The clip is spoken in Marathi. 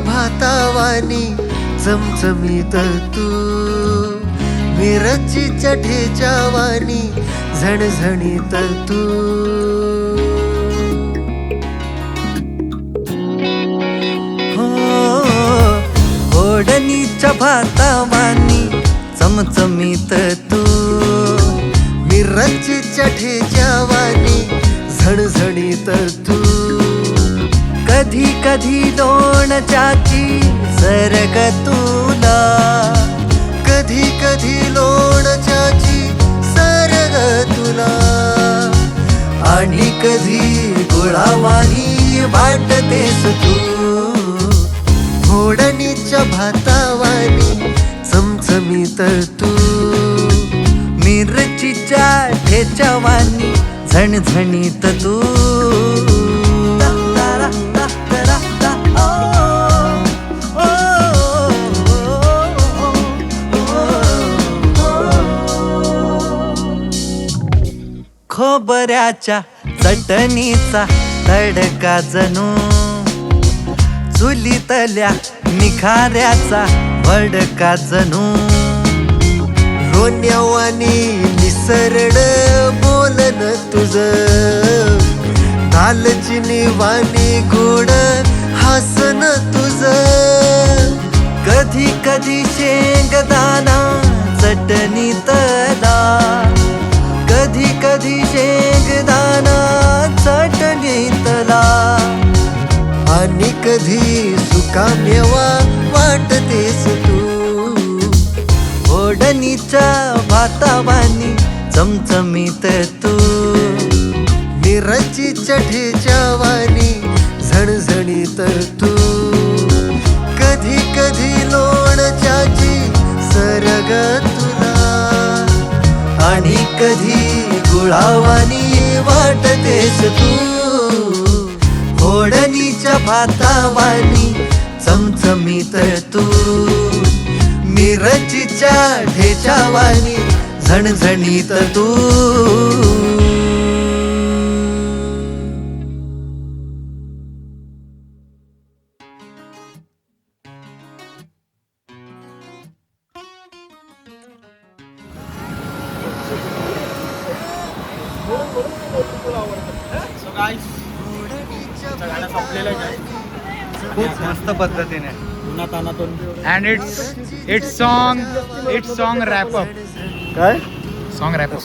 भातावानी चमचमीत तू, मिरचीच्या ठेच्यावानी झणझणीत तू. फोडणीच्या भातावानी चमचमीत तू, मिरचीच्या ठेच्यावानी झणझणीत तू. कधी कधी लोणच्याची सरग तुला, कधी कधी लोणच्याची सरग तुला. आणि कधी गुळावानी वाटतेस तू. फोडणीच्या भातावानी चमचमीत तू, मिरचीच्या ठेच्यावानी झणझणीत तू. खोबऱ्याच्या चटणीचा तडका जणू, चुलीतल्या निखाऱ्याचा भडका जणू. रोण्यावानी निसरड बोलन तुझं, दालचिनी वाणी गोड हासन तुझं. कधी कधी शेंगदाणा चटणीतला, कधी कधी शेंगदाणा चटणीतला. आणि कधी सुका मेवा वाटतेस तू. फोडणीच्या भातावानी चमचमीत तू, मिरचीच्या ठेच्यावानी झणझणीत तू. कधी कधी लोणच्याची सरग तुला, आणि कधी गुळावानी वाटतेस तू. फोडणीच्या भातावानी चमचमीत तू, मिरचीच्या ठेच्यावानी झणझणीत तू. गाणं संपलेलं आहे खूप मस्त पद्धतीने उन्हातानातून. And it's song wrap up काय सॉन्ग रॅप